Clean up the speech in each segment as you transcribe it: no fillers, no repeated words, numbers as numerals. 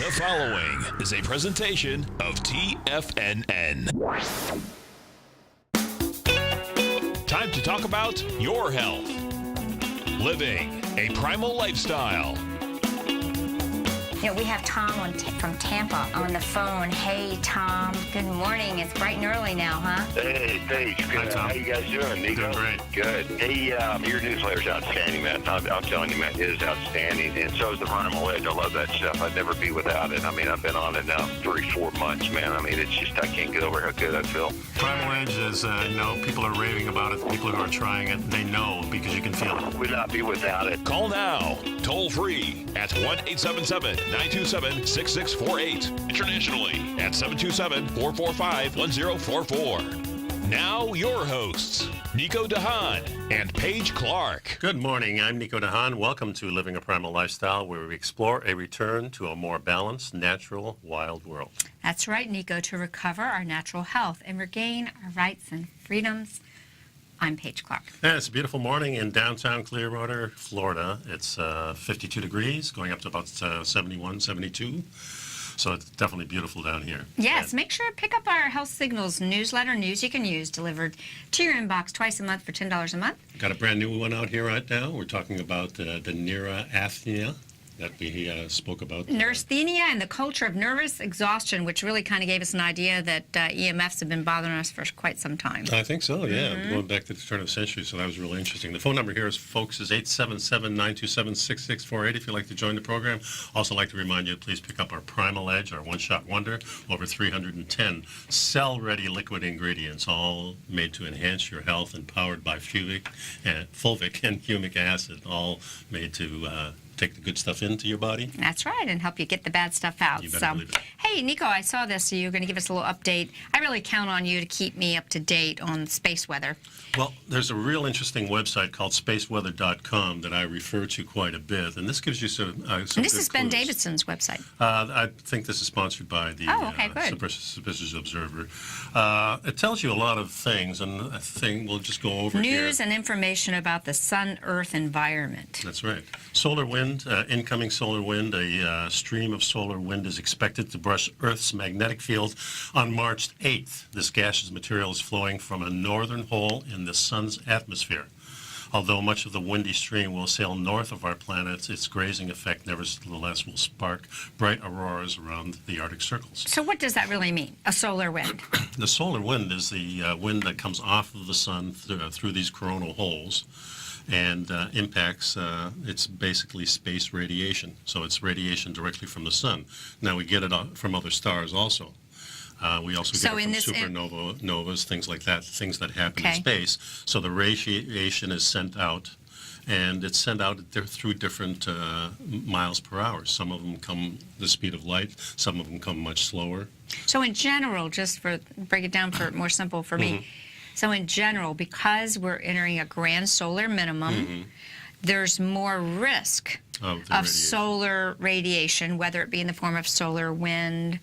The following is a presentation of TFNN. Time to talk about your health. Living a primal lifestyle. You know, we have Tom from Tampa on the phone. Hey, Tom. Good morning. It's bright and early now, huh? Hey, Paige. Good. Hi, Tom. How you guys doing, Nico? Doing great. Good. Hey, your newsletter's outstanding, man. I'm telling you, man, it is outstanding. And so is the Primal Edge. I love that stuff. I'd never be without it. I mean, I've been on it now 3-4 months, man. I mean, it's just, I can't get over how good I feel. Primal Edge is, people are raving about it. People who are trying it, they know because you can feel it. Would not be without it. Call now, toll free at 1-877-927-6648. Internationally at 727-445-1044. Now your hosts, Nico de Haan and Paige Clarke. Good morning. I'm Nico de Haan. Welcome to Living a Primal Lifestyle, where we explore a return to a more balanced, natural, wild world. That's right, Nico, to recover our natural health and regain our rights and freedoms. I'm Paige Clarke. Yeah, it's a beautiful morning in downtown Clearwater, Florida. It's 52 degrees, going up to about 71, 72. So it's definitely beautiful down here. Yes, make sure to pick up our Health Signals newsletter, news you can use, delivered to your inbox twice a month for $10 a month. Got a brand new one out here right now. We're talking about the neurasthenia that we spoke about. Neurasthenia and the culture of nervous exhaustion, which really kind of gave us an idea that EMFs have been bothering us for quite some time. I think so, yeah. Going back to the turn of the century, so that was really interesting. The phone number here is, folks, is 877-927-6648 if you'd like to join the program. Also like to remind you to please pick up our Primal Edge, our one-shot wonder, over 310 cell-ready liquid ingredients, all made to enhance your health and powered by fulvic and humic acid, all made to take the good stuff into your body. That's right, and help you get the bad stuff out. You better believe it. Hey, Nico, I saw this, so you're going to give us a little update. I really count on you to keep me up to date on space weather. Well, there's a real interesting website called spaceweather.com that I refer to quite a bit, and this gives you some And this is Ben clues. Davidson's website. I think this is sponsored by the Suspicious Observer. It tells you a lot of things, and I think we'll just go over News here. and information about the sun-Earth environment. That's right. Solar wind, incoming solar wind. A stream of solar wind is expected to brush Earth's magnetic field on March 8th. This gaseous material is flowing from a northern hole in the sun's atmosphere. Although much of the windy stream will sail north of our planet, its grazing effect nevertheless will spark bright auroras around the Arctic circles. So what does that really mean, a solar wind? The solar wind is the wind that comes off of the sun through these coronal holes and impacts, it's basically space radiation. So it's radiation directly from the sun. Now we get it from other stars also. We also get it from supernovas, things like that, things that happen in space. So the radiation is sent out, and it's sent out through different miles per hour. Some of them come the speed of light, some of them come much slower. So in general, just for break it down for more simple for me, so in general, because we're entering a grand solar minimum, there's more risk of solar radiation, whether it be in the form of solar wind.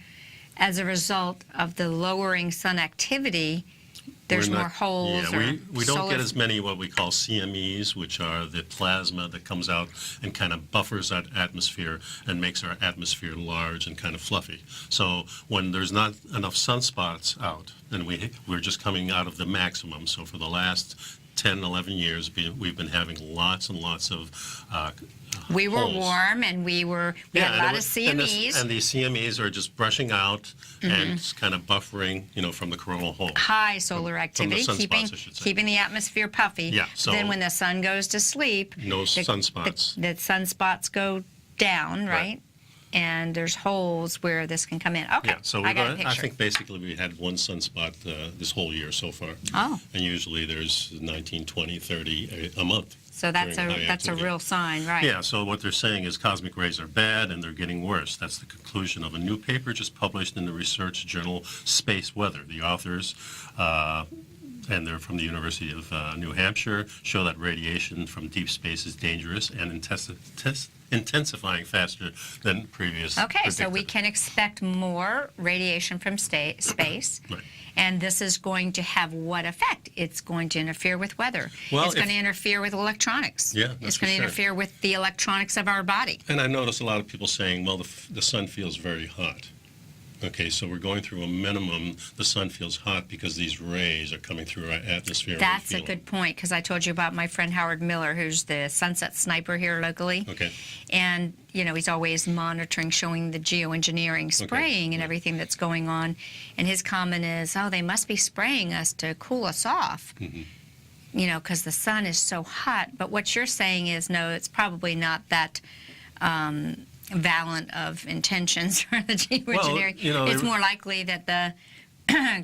As a result of the lowering sun activity, there's more holes. Yeah, we don't get as many what we call CMEs, which are the plasma that comes out and kind of buffers that atmosphere and makes our atmosphere large and kind of fluffy. So when there's not enough sunspots out, and we're just coming out of the maximum. So for the last 10, 11 years, we've been having lots and lots of we were holes. Warm, and we had a lot of CMEs. And these CMEs are just brushing out and kind of buffering, from the coronal hole. High solar activity, from the sunspots, I should say. keeping the atmosphere puffy. Yeah, so then when the sun goes to sleep, no sunspots. The sunspots go down, right? And there's holes where this can come in. Okay, yeah, so I got a picture. I think basically we had one sunspot this whole year so far. Oh. And usually there's 19, 20, 30 a month. So that's a real sign, right? Yeah, so what they're saying is cosmic rays are bad and they're getting worse. That's the conclusion of a new paper just published in the research journal Space Weather. The authors, and they're from the University of New Hampshire, show that radiation from deep space is dangerous and intensifying faster than previous Okay, so we predicted. can expect more radiation from space. Right. And this is going to have what effect? It's going to interfere with weather. Well, it's going to interfere with electronics. Yeah, that's it's for going to sure. interfere with the electronics of our body. And I notice a lot of people saying, well, the sun feels very hot. Okay, so we're going through a minimum. The sun feels hot because these rays are coming through our atmosphere. and we That's a feel good point, because I told you about my friend Howard Miller, who's the sunset sniper here locally. Okay. And, you know, he's always monitoring, showing the geoengineering spraying and everything that's going on. And his comment is, oh, they must be spraying us to cool us off, you know, because the sun is so hot. But what you're saying is, no, it's probably not that valent of intentions for the geoengineering. you know, it's more likely that the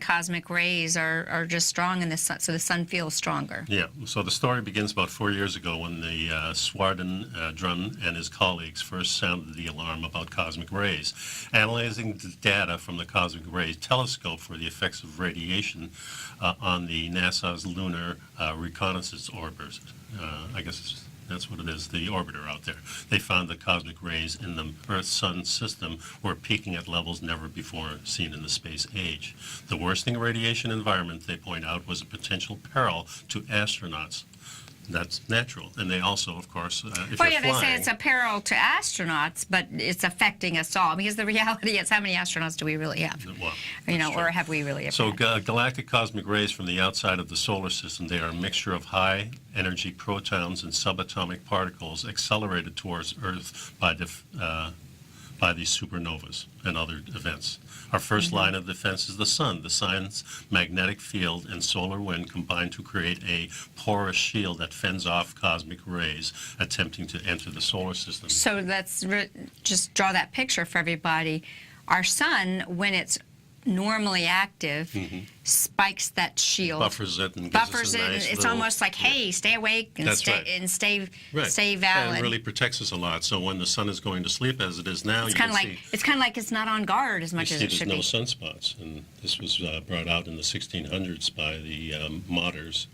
cosmic rays are just strong in the sun, so the sun feels stronger. Yeah, so the story begins about 4 years ago when the Swardendran and his colleagues first sounded the alarm about cosmic rays. Analyzing the data from the Cosmic Rays Telescope for the effects of radiation on the NASA's Lunar Reconnaissance Orbiter, I guess that's what it is, the orbiter out there. They found that cosmic rays in the Earth-Sun system were peaking at levels never before seen in the space age. The worsening radiation environment, they point out, was a potential peril to astronauts. That's natural. And they also, of course, if Well, you're yeah, they say flying... it's a peril to astronauts, but it's affecting us all, because the reality is, how many astronauts do we really have? Well, You know, that's true. or have we really ever So had? galactic cosmic rays from the outside of the solar system, they are a mixture of high-energy protons and subatomic particles accelerated towards Earth by these supernovas and other events. Our first line of defense is the sun. The sun's magnetic field and solar wind combine to create a porous shield that fends off cosmic rays attempting to enter the solar system. So let's just draw that picture for everybody. Our sun, when it's normally active, spikes that shield. Buffers it and gives Buffers us a it. nice It's little- almost like, hey, stay awake and That's stay right. and stay Right. stay valid. And really protects us a lot. So when the sun is going to sleep, as it is now, It's you kind can of see... like it's not on guard as You much as see it there's should no be. sunspots, and this was brought out in the 1600s by the modders.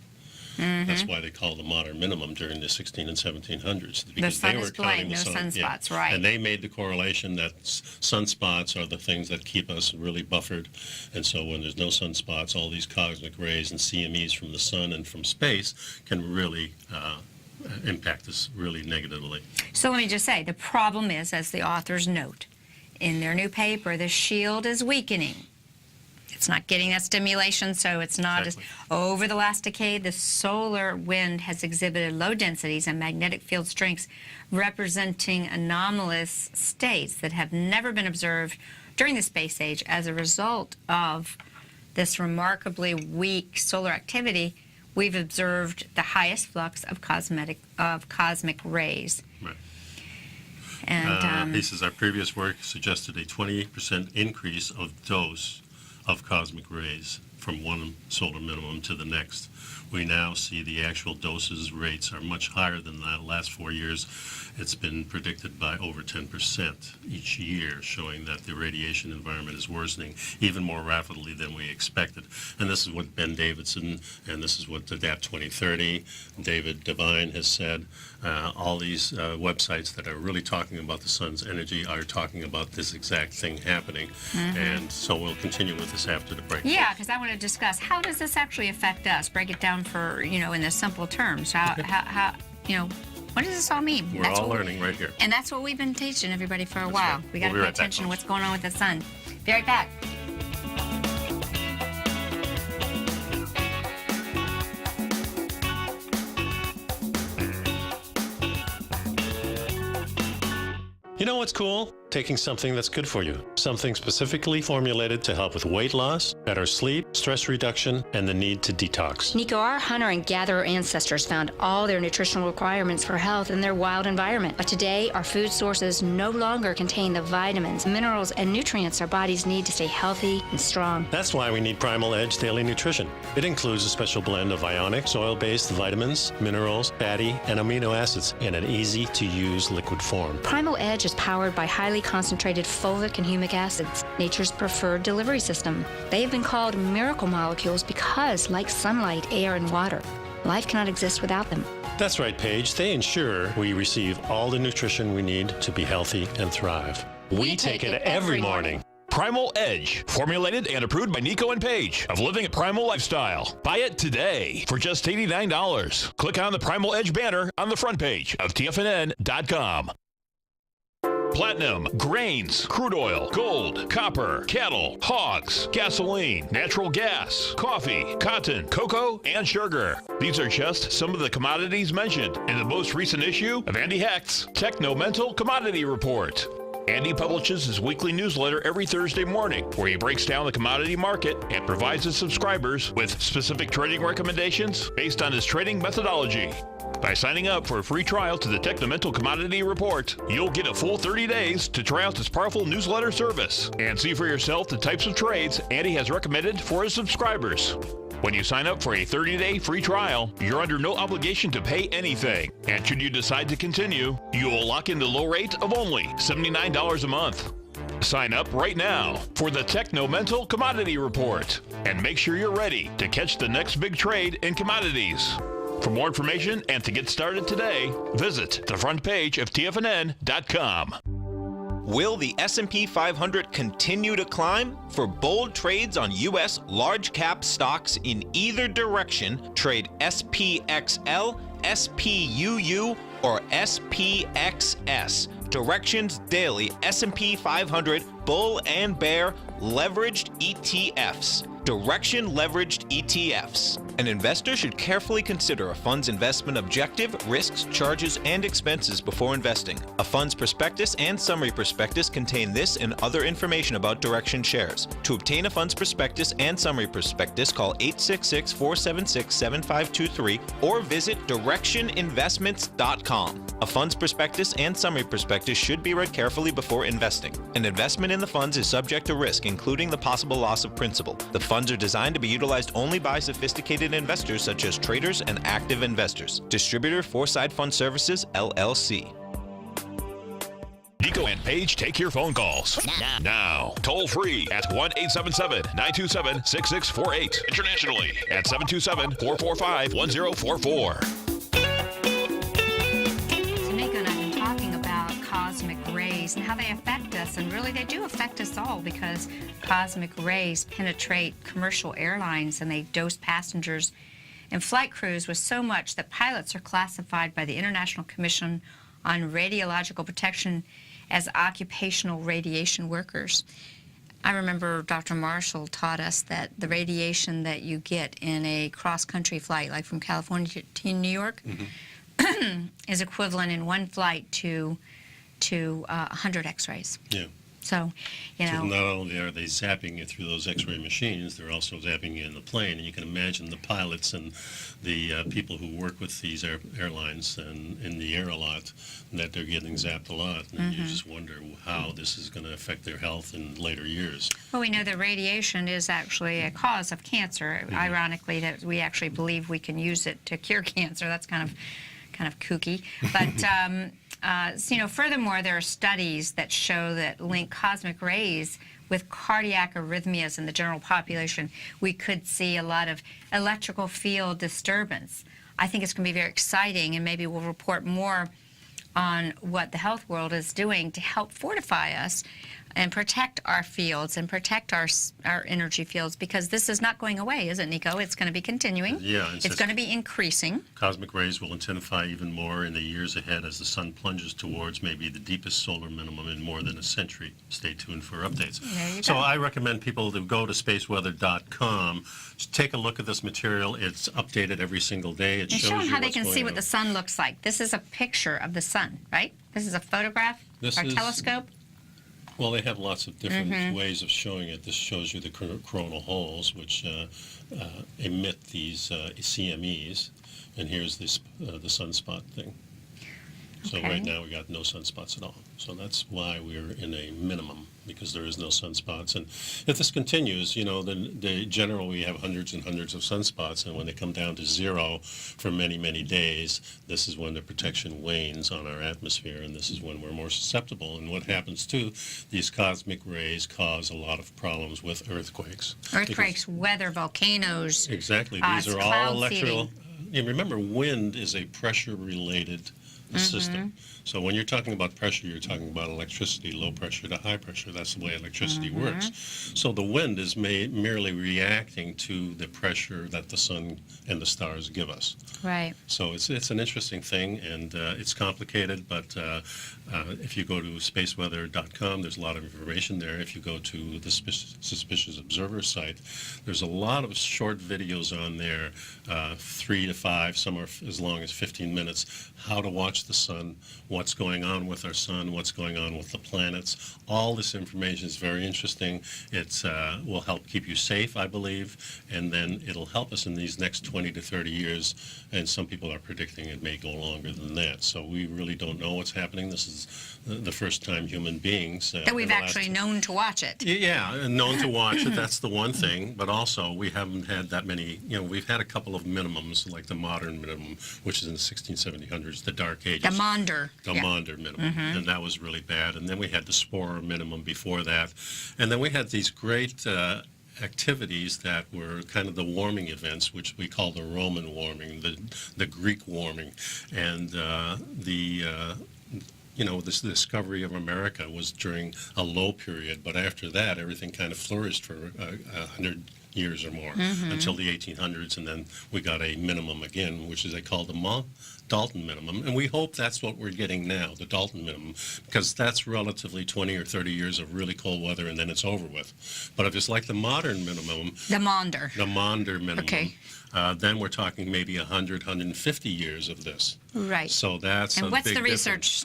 That's why they call the modern minimum during the 16 and 1700s, because sun they were is blank, counting the no sun. sunspots, right. And they made the correlation that sunspots are the things that keep us really buffered, and so when there's no sunspots, all these cosmic rays and CMEs from the sun and from space can really impact us really negatively. So let me just say, the problem is, as the authors note in their new paper, the shield is weakening. It's not getting that stimulation, so it's not Exactly. as... Over the last decade, the solar wind has exhibited low densities and magnetic field strengths representing anomalous states that have never been observed during the space age. As a result of this remarkably weak solar activity, we've observed the highest flux of cosmic rays. Right. And He says our previous work suggested a 20% increase of dose of cosmic rays from one solar minimum to the next. We now see the actual doses rates are much higher than that. Last 4 years, it's been predicted by over 10% each year, showing that the radiation environment is worsening even more rapidly than we expected. And this is what Ben Davidson, and this is what the DAP 2030, David Devine has said. All these websites that are really talking about the sun's energy are talking about this exact thing happening. And so we'll continue with this after the break. yeah, because I want to discuss, how does this actually affect us? Break it down for, you know, in the simple terms. How you know, what does this all mean? We're all learning right here. And that's what we've been teaching everybody for a while. right. We got to We'll be pay right back, attention to folks. what's going on with the sun. Be right back. You know what's cool? Taking something that's good for you. Something specifically formulated to help with weight loss, better sleep, stress reduction, and the need to detox. Nico, our hunter and gatherer ancestors found all their nutritional requirements for health in their wild environment. But today, our food sources no longer contain the vitamins, minerals, and nutrients our bodies need to stay healthy and strong. That's why we need Primal Edge Daily Nutrition. It includes a special blend of ionic, soil-based vitamins, minerals, fatty, and amino acids in an easy-to-use liquid form. Primal Edge is powered by highly concentrated fulvic and humic acids, nature's preferred delivery system. They have been called miracle molecules because, like sunlight, air, and water, life cannot exist without them. That's right, Paige. They ensure we receive all the nutrition we need to be healthy and thrive. We take it every morning. Primal Edge, formulated and approved by Nico and Paige of Living a Primal Lifestyle. Buy it today for just $89. Click on the Primal Edge banner on the front page of TFNN.com. Platinum, grains, crude oil, gold, copper, cattle, hogs, gasoline, natural gas, coffee, cotton, cocoa, and sugar. These are just some of the commodities mentioned in the most recent issue of Andy Hecht's Techno-Mental Commodity Report. Andy publishes his weekly newsletter every Thursday morning, where he breaks down the commodity market and provides his subscribers with specific trading recommendations based on his trading methodology. By signing up for a free trial to the Techno-Mental Commodity Report, you'll get a full 30 days to try out this powerful newsletter service and see for yourself the types of trades Andy has recommended for his subscribers. When you sign up for a 30-day free trial, you're under no obligation to pay anything. And should you decide to continue, you will lock in the low rate of only $79 a month. Sign up right now for the Techno-Mental Commodity Report and make sure you're ready to catch the next big trade in commodities. For more information and to get started today, visit the front page of TFNN.com. Will the S&P 500 continue to climb? For bold trades on U.S. large-cap stocks in either direction, trade SPXL, SPUU, or SPXS. Directions Daily S&P 500 Bull and Bear Leveraged ETFs. Direction Leveraged ETFs. An investor should carefully consider a fund's investment objective, risks, charges, and expenses before investing. A fund's prospectus and summary prospectus contain this and other information about Direction shares. To obtain a fund's prospectus and summary prospectus, call 866-476-7523 or visit directioninvestments.com. A fund's prospectus and summary prospectus should be read carefully before investing. An investment in the funds is subject to risk, including the possible loss of principal. The funds are designed to be utilized only by sophisticated investors such as traders and active investors. Distributor Foreside Fund Services, LLC. Nico and Paige take your phone calls now. Toll free at 1-877-927-6648. Internationally at 727-445-1044. Nico and I have been talking about cosmic rays and how they affect us, and really they do affect us all, because cosmic rays penetrate commercial airlines and they dose passengers and flight crews with so much that pilots are classified by the International Commission on Radiological Protection as occupational radiation workers. I remember Dr. Marshall taught us that the radiation that you get in a cross-country flight, like from California to New York, is equivalent in one flight to 100 X-rays. Yeah. So, you know. So not only are they zapping you through those X-ray machines, they're also zapping you in the plane. And you can imagine the pilots and the people who work with these airlines and in the air a lot, that they're getting zapped a lot. And you just wonder how this is going to affect their health in later years. Well, we know that radiation is actually a cause of cancer. Ironically, that we actually believe we can use it to cure cancer. That's kind of kooky. But you know, furthermore, there are studies that show that link cosmic rays with cardiac arrhythmias in the general population. We could see a lot of electrical field disturbance. I think it's going to be very exciting, and maybe we'll report more on what the health world is doing to help fortify us and protect our fields and protect our energy fields, because this is not going away, is it, Nico? It's going to be continuing. Yeah. It's going to be increasing. Cosmic rays will intensify even more in the years ahead as the sun plunges towards maybe the deepest solar minimum in more than a century. Stay tuned for updates. There you So go. I recommend people to go to spaceweather.com, take a look at this material. It's updated every single day. It And shows show them you how they what's can going see what on. the sun looks like. This is a picture of the sun, right? This is a photograph, This our is- telescope. Well, they have lots of different ways of showing it. This shows you the coronal holes, which emit these CMEs, and here's this the sunspot thing. So Okay. right now we got no sunspots at all. So that's why we're in a minimum, because there is no sunspots. And if this continues, you know, then generally we have hundreds and hundreds of sunspots, and when they come down to zero for many, many days, this is when the protection wanes on our atmosphere, and this is when we're more susceptible. And what happens too, these cosmic rays cause a lot of problems with earthquakes. Earthquakes, weather, volcanoes. Exactly. It's These are all cloud seeding. and remember, wind is a pressure-related system. So when you're talking about pressure, you're talking about electricity, low pressure to high pressure. That's the way electricity works. So the wind is merely reacting to the pressure that the sun and the stars give us. Right. So it's an interesting thing, and it's complicated, but if you go to spaceweather.com, there's a lot of information there. If you go to the Suspicious Observer site, there's a lot of short videos on there, 3 to 5, some are as long as 15 minutes, how to watch the sun, what's going on with our sun, what's going on with the planets. All this information is very interesting. It will help keep you safe, I believe, and then it'll help us in these next 20 to 30 years, and some people are predicting it may go longer than that. So we really don't know what's happening. This is the first time human beings... that we've actually known to watch it. Yeah, and known to watch it, that's the one thing, but also we haven't had that many, we've had a couple of minimums, like the modern minimum, which is in the 1700s, the Dark Ages. The Maunder. The Maunder minimum, and that was really bad. And then we had the Sporer minimum before that. And then we had these great activities that were kind of the warming events, which we call the Roman warming, the Greek warming, and this discovery of America was during a low period, but after that, everything kind of flourished for 100 years or more until the 1800s, and then we got a minimum again, which is they call the Dalton minimum, and we hope that's what we're getting now, the Dalton minimum, because that's relatively 20 or 30 years of really cold weather, and then it's over with. But if it's like the modern minimum, the Maunder minimum, okay. Then we're talking maybe 100, 150 years of this. Right. So that's and a what's big the research?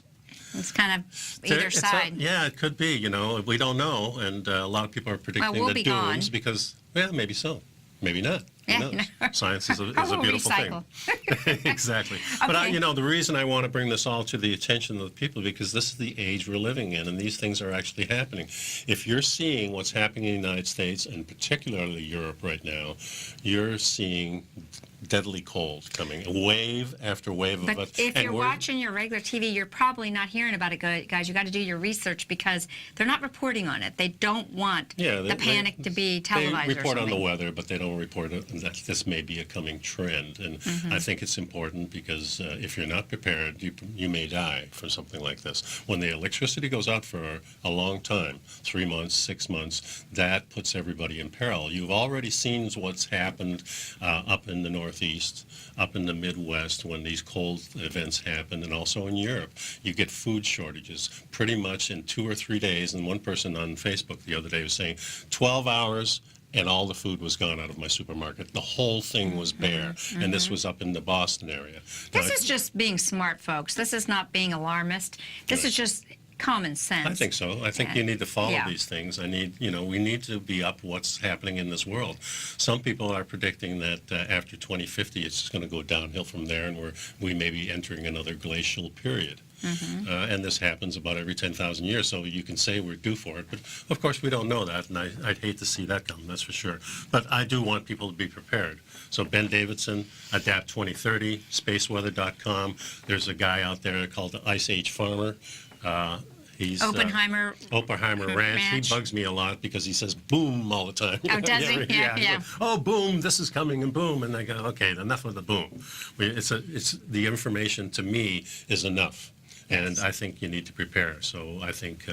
It's kind of either side. Yeah, it could be. We don't know, and a lot of people are predicting we'll the be dooms gone. because, maybe so, maybe not. Yeah, Who knows? Science is a we'll beautiful recycle. thing. Exactly. Okay. But the reason I want to bring this all to the attention of the people, because this is the age we're living in, and these things are actually happening. If you're seeing what's happening in the United States, and particularly Europe right now, you're seeing deadly cold coming, wave after wave of it. But if you're watching your regular TV, you're probably not hearing about it, guys. You got to do your research because they're not reporting on it. They don't want the panic to be televised. They report on the weather, but they don't report that this may be a coming trend. And I think it's important because if you're not prepared, you may die from something like this. When the electricity goes out for a long time, 3 months, 6 months, that puts everybody in peril. You've already seen what's happened up in the Northeast, up in the Midwest when these cold events happen, and also in Europe. You get food shortages pretty much in 2 or 3 days, and one person on Facebook the other day was saying 12 hours and all the food was gone out of my supermarket. The whole thing was bare, and this was up in the Boston area. This is just being smart, folks. This is not being alarmist. This is just common sense. I think so. I think you need to follow these things. We need to be up what's happening in this world. Some people are predicting that after 2050, it's just going to go downhill from there, and we may be entering another glacial period. And this happens about every 10,000 years, so you can say we're due for it. But, of course, we don't know that, and I'd hate to see that come, that's for sure. But I do want people to be prepared. So Ben Davidson, Adapt 2030, spaceweather.com. There's a guy out there called the Ice Age Farmer. He's Oppenheimer Ranch. He bugs me a lot because he says boom all the time. Oh, does he? Yeah. Oh, boom, this is coming, and boom. And I go, okay, enough of the boom. It's the information to me is enough. And I think you need to prepare. So I think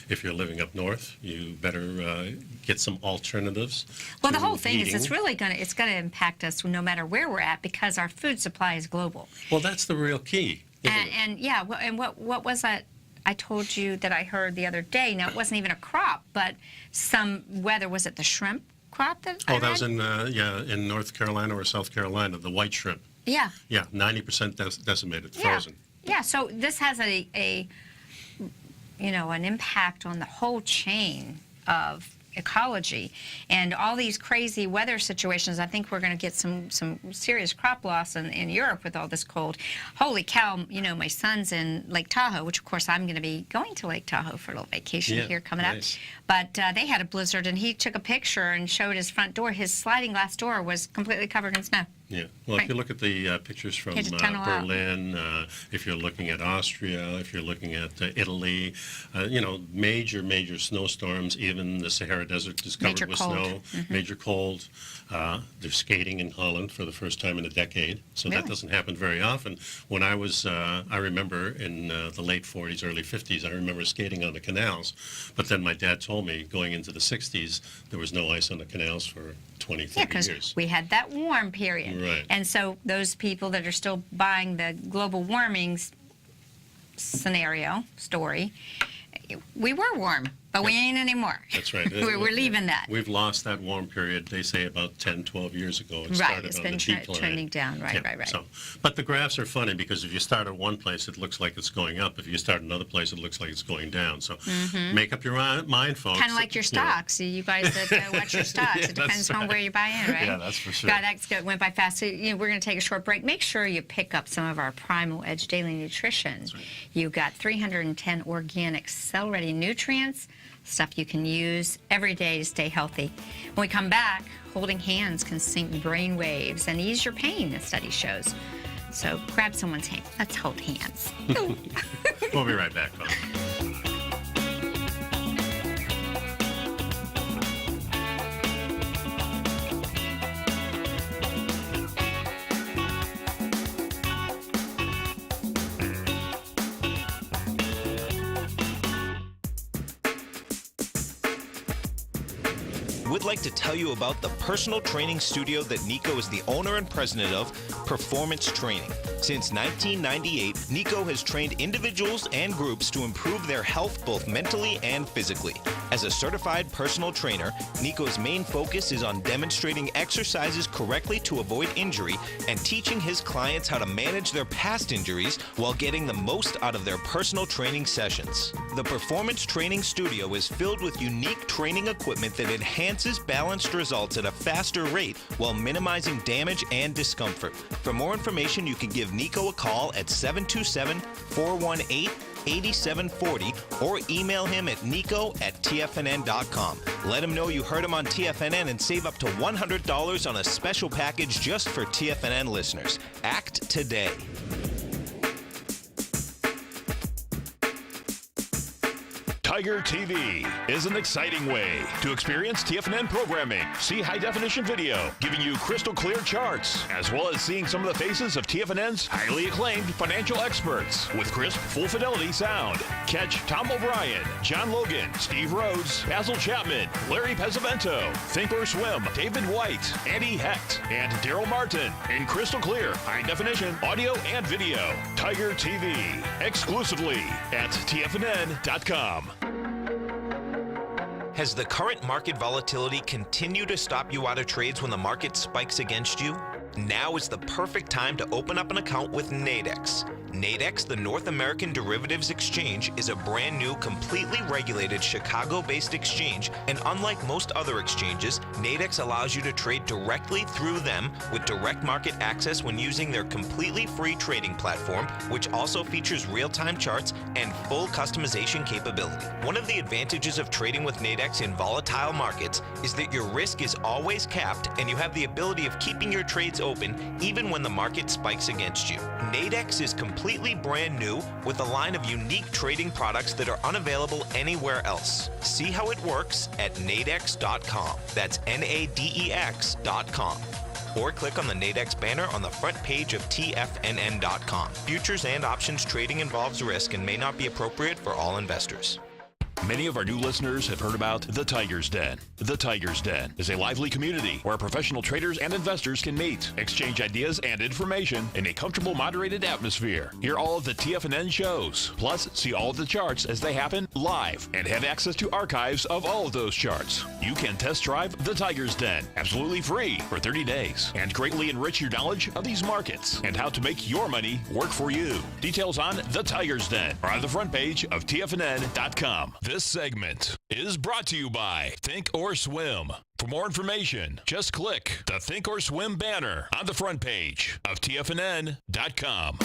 if you're living up north, you better get some alternatives. Well, the whole thing is it's going to impact us no matter where we're at because our food supply is global. Well, that's the real key. What was that? I told you that I heard the other day. Now, it wasn't even a crop, but some weather. Was it the shrimp crop that I read? That was in North Carolina or South Carolina, the white shrimp. Yeah. Yeah, 90% decimated, frozen. Yeah, so this has an impact on the whole chain of ecology and all these crazy weather situations. I think we're going to get some serious crop loss in Europe with all this cold. Holy cow, my son's in Lake Tahoe, which of course I'm going to be going to Lake Tahoe for a little vacation here coming up. But they had a blizzard and he took a picture and showed his front door. His sliding glass door was completely covered in snow. Yeah. Well, Right. if you look at the pictures from Take the tunnel out. Berlin, if you're looking at Austria, if you're looking at Italy, major snowstorms, even the Sahara Desert is covered Major with cold. snow, major cold. They're skating in Holland for the first time in a decade, so that Really? doesn't happen very often. When I was, I remember in the late 40s, early 50s, I remember skating on the canals, but then my dad told me going into the 60s, there was no ice on the canals for 20, 30 Yeah, because years. we had that warm period. Right. And so those people that are still buying the global warming story, we were warm, but we ain't anymore. That's right. We're leaving that. We've lost that warm period, they say, about 10, 12 years ago. It Right, started it's on been the decline. trending down. Right, Yeah, right. So, but the graphs are funny because if you start at one place, it looks like it's going up. If you start another place, it looks like it's going down. So make up your mind, folks. Kind of like your You know. stocks. You guys that watch your stocks. Yeah, it depends that's on right. where you buy in, right? Yeah, that's for sure. God, that went by fast. So, we're going to take a short break. Make sure you pick up some of our Primal Edge Daily Nutrition. That's right. You got 310 organic cell-ready nutrients, stuff you can use every day to stay healthy. When we come back, holding hands can sync brain waves and ease your pain, the study shows. So grab someone's hand. Let's hold hands. We'll be right back, folks. We'd like to tell you about the personal training studio that Nico is the owner and president of, Performance Training. Since 1998, Nico has trained individuals and groups to improve their health both mentally and physically. As a certified personal trainer, Nico's main focus is on demonstrating exercises correctly to avoid injury and teaching his clients how to manage their past injuries while getting the most out of their personal training sessions. The Performance Training Studio is filled with unique training equipment that enhances balanced results at a faster rate while minimizing damage and discomfort. For more information, you can give Nico a call at 727-418-8740 or email him at nico@tfnn.com. Let him know you heard him on TFNN and save up to $100 on a special package just for TFNN listeners. Act today. Tiger TV is an exciting way to experience TFNN programming. See high-definition video, giving you crystal clear charts, as well as seeing some of the faces of TFNN's highly acclaimed financial experts with crisp, full-fidelity sound. Catch Tom O'Brien, John Logan, Steve Rhodes, Basil Chapman, Larry Pesavento, Think or Swim, David White, Andy Hecht, and Daryl Martin in crystal clear, high-definition audio and video. Tiger TV, exclusively at TFNN.com. Has the current market volatility continued to stop you out of trades when the market spikes against you? Now is the perfect time to open up an account with Nadex. Nadex, the North American Derivatives Exchange, is a brand new, completely regulated Chicago-based exchange, and unlike most other exchanges, Nadex allows you to trade directly through them with direct market access when using their completely free trading platform, which also features real-time charts and full customization capability. One of the advantages of trading with Nadex in volatile markets is that your risk is always capped and you have the ability of keeping your trades open even when the market spikes against you. Nadex is completely brand new with a line of unique trading products that are unavailable anywhere else. See how it works at nadex.com. That's NADEX.com. Or click on the Nadex banner on the front page of TFNN.com. Futures and options trading involves risk and may not be appropriate for all investors. Many of our new listeners have heard about The Tiger's Den. The Tiger's Den is a lively community where professional traders and investors can meet, exchange ideas and information in a comfortable, moderated atmosphere. Hear all of the TFNN shows, plus see all of the charts as they happen live and have access to archives of all of those charts. You can test drive The Tiger's Den absolutely free for 30 days and greatly enrich your knowledge of these markets and how to make your money work for you. Details on The Tiger's Den are on the front page of TFNN.com. This segment is brought to you by Think or Swim. For more information, just click the Think or Swim banner on the front page of TFNN.com.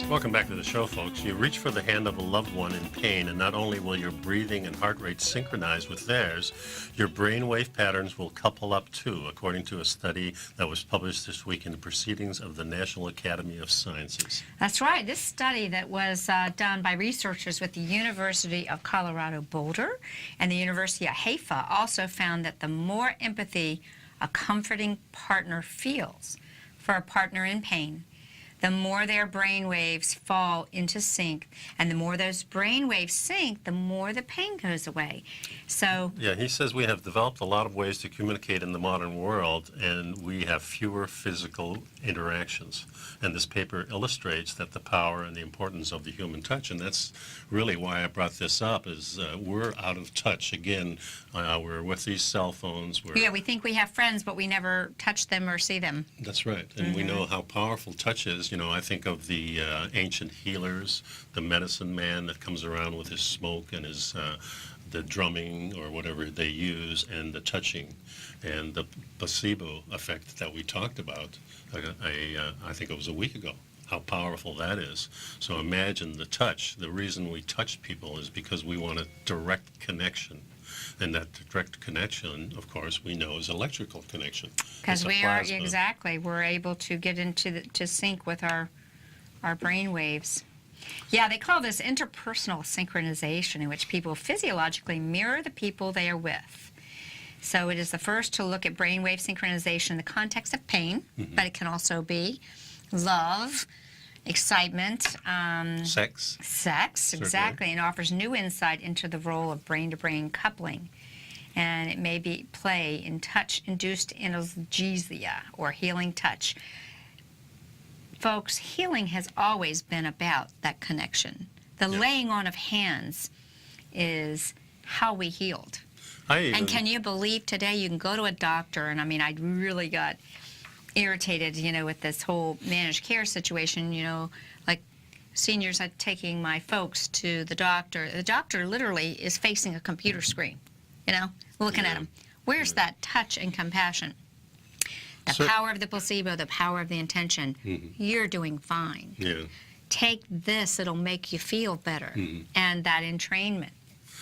Welcome back to the show, folks. You reach for the hand of a loved one in pain, and not only will your breathing and heart rate synchronize with theirs, your brainwave patterns will couple up too, according to a study that was published this week in the Proceedings of the National Academy of Sciences. That's right. This study that was done by researchers with the University of Colorado Boulder and the University of Haifa also found that the more empathy a comforting partner feels for a partner in pain, the more their brain waves fall into sync, and the more those brain waves sync, the more the pain goes away. So yeah, he says we have developed a lot of ways to communicate in the modern world, and we have fewer physical interactions. And this paper illustrates that the power and the importance of the human touch, and that's really why I brought this up, is we're out of touch. Again, we're with these cell phones. Yeah, we think we have friends, but we never touch them or see them. That's right, and we know how powerful touch is. You know, I think of the ancient healers, the medicine man that comes around with his smoke and his the drumming or whatever they use, and the touching, and the placebo effect that we talked about. I think it was a week ago. How powerful that is. So imagine the touch. The reason we touch people is because we want a direct connection. And that direct connection, of course, we know is electrical connection. Because we are, exactly, we're able to get into to sync with our brain waves. Yeah, they call this interpersonal synchronization, in which people physiologically mirror the people they are with. So it is the first to look at brainwave synchronization in the context of pain, but it can also be love, excitement, sex. Sex, exactly, and offers new insight into the role of brain-to-brain coupling. And it may be play in touch-induced analgesia or healing touch. Folks, healing has always been about that connection. The laying on of hands is how we healed. And can you believe today you can go to a doctor, and I mean, I really got irritated, you know, with this whole managed care situation, you know, like seniors are taking my folks to the doctor. The doctor literally is facing a computer screen, you know, looking at them. Where's that touch and compassion? The power of the placebo, the power of the intention. You're doing fine. Take this, it'll make you feel better. And that entrainment.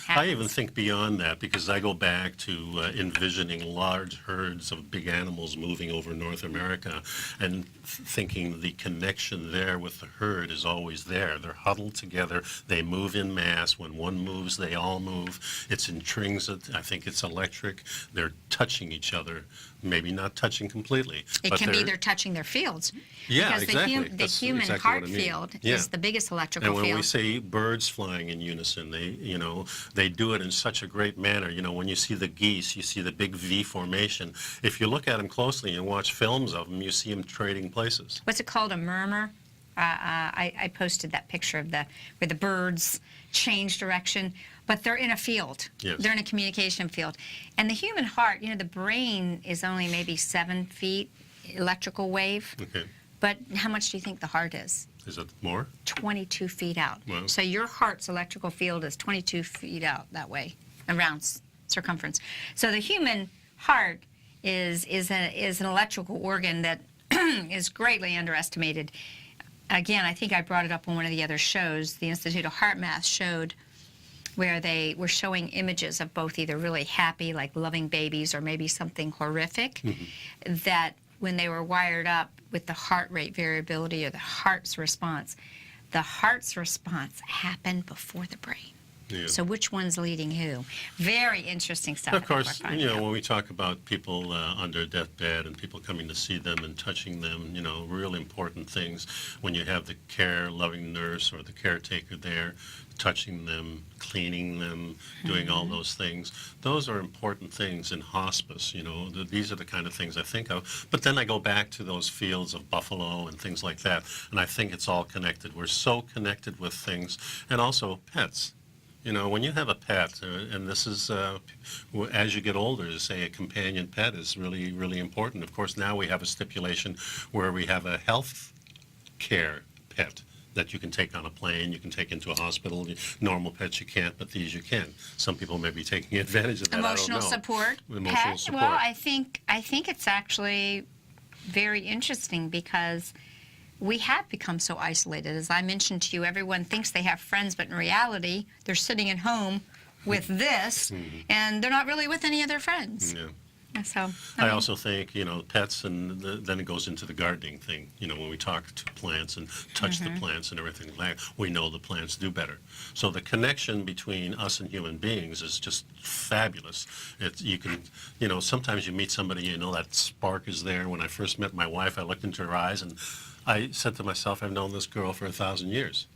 I even think beyond that, because I go back to envisioning large herds of big animals moving over North America and thinking the connection there with the herd is always there. They're huddled together. They move in mass. When one moves, they all move. It's intrinsic. I think it's electric. They're touching each other. Maybe not touching completely. It can be they're touching their fields. Yeah, because exactly. The human heart field is the biggest electrical field. And when we say birds flying in unison, they do it in such a great manner. You know, when you see the geese, you see the big V formation. If you look at them closely and watch films of them, you see them trading places. What's it called? A murmur? I posted that picture of where the birds change direction, but they're in a field. Yes. They're in a communication field. And the human heart, you know, the brain is only maybe 7 feet electrical wave. Okay. But how much do you think the heart is? Is it more? 22 feet out. Wow. So your heart's electrical field is 22 feet out that way, around circumference. So the human heart is an electrical organ that is greatly underestimated. Again, I think I brought it up on one of the other shows. The Institute of Heart Math showed where they were showing images of both either really happy, like loving babies, or maybe something horrific, that when they were wired up with the heart rate variability or the heart's response happened before the brain. Yeah. So which one's leading who? Very interesting stuff. Of course, you know, when we talk about people under a deathbed and people coming to see them and touching them, you know, really important things. When you have the loving nurse or the caretaker there, touching them, cleaning them, doing all those things. Those are important things in hospice, you know. These are the kind of things I think of. But then I go back to those fields of buffalo and things like that, and I think it's all connected. We're so connected with things, and also pets. You know, when you have a pet, and this is, as you get older, to say a companion pet is really, really important. Of course, now we have a stipulation where we have a health care pet that you can take on a plane, you can take into a hospital. Normal pets you can't, but these you can. Some people may be taking advantage of that. Emotional I don't know. support. Emotional support. Well, I think it's actually very interesting because we have become so isolated. As I mentioned to you, everyone thinks they have friends, but in reality, they're sitting at home with this, and they're not really with any of their friends. Yeah. So I also think, pets, and then it goes into the gardening thing. When we talk to plants and touch the plants and everything like that, we know the plants do better. So the connection between us and human beings is just fabulous. You can, sometimes you meet somebody, that spark is there. When I first met my wife, I looked into her eyes and I said to myself, I've known this girl for 1,000 years.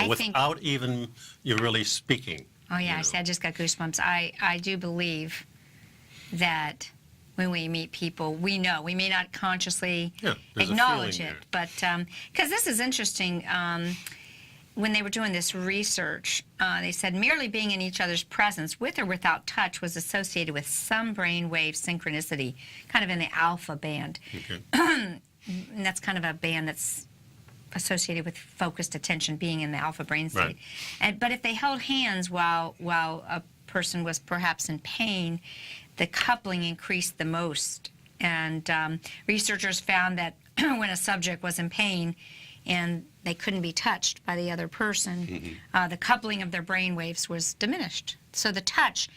Without even you really speaking. Oh yeah, I just got goosebumps. I do believe that when we meet people, we know. We may not consciously acknowledge it, but because this is interesting. When they were doing this research, they said merely being in each other's presence, with or without touch, was associated with some brainwave synchronicity, kind of in the alpha band. Okay. And that's kind of a band that's associated with focused attention, being in the alpha brain state. Right. But if they held hands while a person was perhaps in pain, the coupling increased the most. And researchers found that when a subject was in pain and they couldn't be touched by the other person, the coupling of their brain waves was diminished. So the touch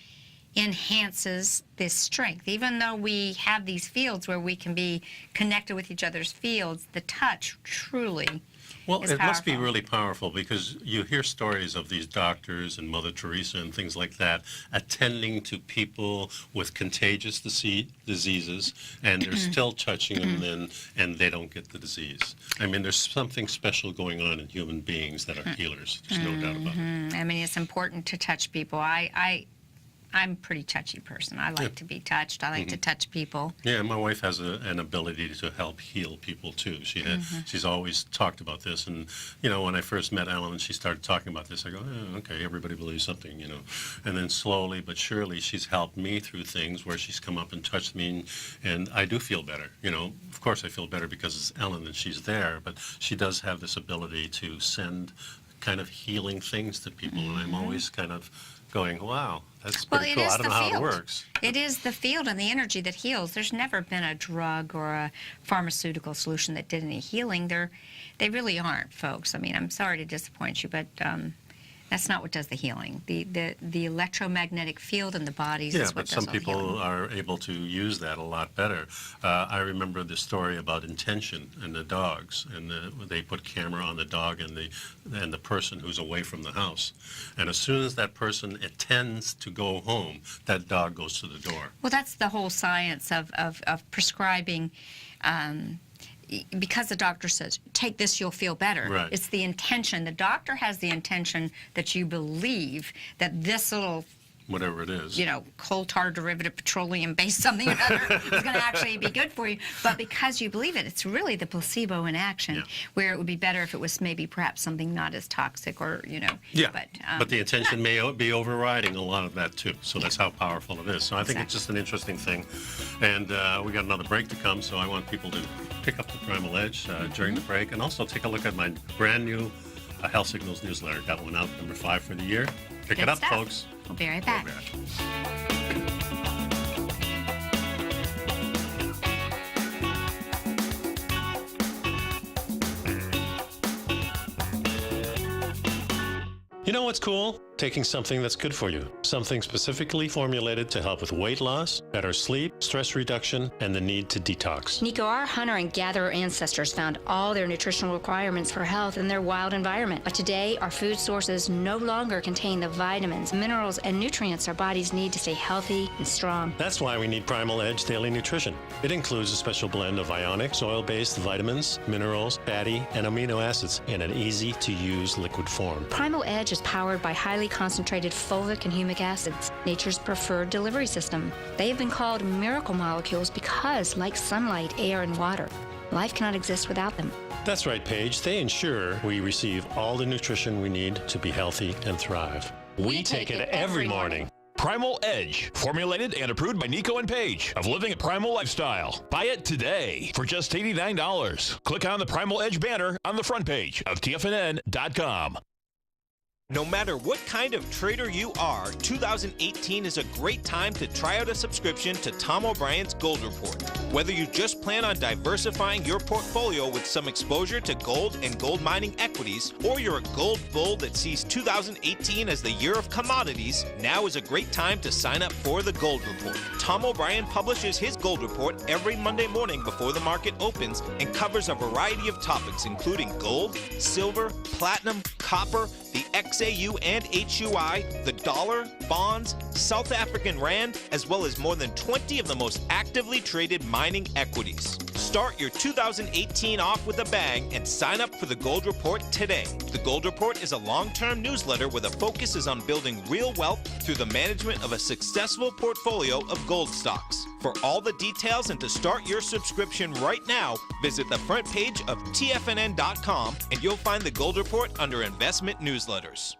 enhances this strength. Even though we have these fields where we can be connected with each other's fields, the touch truly is it powerful. must be really powerful, because you hear stories of these doctors and Mother Teresa and things like that attending to people with contagious diseases, and they're still touching them and they don't get the disease. I mean, there's something special going on in human beings that are healers. There's no doubt about it. I mean, it's important to touch people. I'm a pretty touchy person. I like to be touched. I like to touch people. Yeah, my wife has an ability to help heal people too. She's always talked about this, and when I first met Ellen and she started talking about this, I go, okay, everybody believes something, And then slowly but surely, she's helped me through things where she's come up and touched me, and I do feel better. Of course, I feel better because it's Ellen and she's there, but she does have this ability to send kind of healing things to people, and I'm always kind of going, wow, that's pretty cool. I don't know how it works. It is the field and the energy that heals. There's never been a drug or a pharmaceutical solution that did any healing. They really aren't, folks. I mean, I'm sorry to disappoint you, but that's not what does the healing. The electromagnetic field in the bodies is what does all the healing. Yeah, but some people are able to use that a lot better. I remember the story about intention and the dogs, and they put camera on the dog and the person who's away from the house. And as soon as that person intends to go home, that dog goes to the door. Well, that's the whole science of prescribing. Because the doctor says, take this, you'll feel better. Right. It's the intention. The doctor has the intention that you believe that this little, whatever it is, coal tar derivative, petroleum-based something or other is going to actually be good for you. But because you believe it, it's really the placebo in action, where it would be better if it was maybe perhaps something not as toxic or, Yeah, but the intention may be overriding a lot of that too. So that's how powerful it is. So I think it's just an interesting thing. And we got another break to come, so I want people to pick up the Primal Edge during the break, and also take a look at my brand new Health Signals newsletter. Got one out, number 5 for the year. Pick it up, folks. We'll be right back. You know what's cool? Taking something that's good for you. Something specifically formulated to help with weight loss, better sleep, stress reduction, and the need to detox. Nico, our hunter and gatherer ancestors found all their nutritional requirements for health in their wild environment. But today, our food sources no longer contain the vitamins, minerals, and nutrients our bodies need to stay healthy and strong. That's why we need Primal Edge Daily Nutrition. It includes a special blend of ionic, soil-based vitamins, minerals, fatty, and amino acids in an easy-to-use liquid form. Primal Edge is powered by highly concentrated fulvic and humic acids, nature's preferred delivery system. They have been called miracle molecules because, like sunlight, air, and water, life cannot exist without them. That's right, Paige. They ensure we receive all the nutrition we need to be healthy and thrive. We take it every morning. Primal Edge, formulated and approved by Nico and Paige of Living a Primal Lifestyle. Buy it today for just $89. Click on the Primal Edge banner on the front page of TFNN.com. No matter what kind of trader you are, 2018 is a great time to try out a subscription to Tom O'Brien's Gold Report. Whether you just plan on diversifying your portfolio with some exposure to gold and gold mining equities, or you're a gold bull that sees 2018 as the year of commodities, now is a great time to sign up for the Gold Report. Tom O'Brien publishes his Gold Report every Monday morning before the market opens and covers a variety of topics including gold, silver, platinum, copper, the XAU and HUI, the dollar, bonds, South African rand, as well as more than 20 of the most actively traded mining equities. Start your 2018 off with a bang and sign up for the Gold Report today. The Gold Report is a long-term newsletter where the focus is on building real wealth through the management of a successful portfolio of gold stocks. For all the details and to start your subscription right now, visit the front page of TFNN.com and you'll find the Gold Report under Investment Newsletters.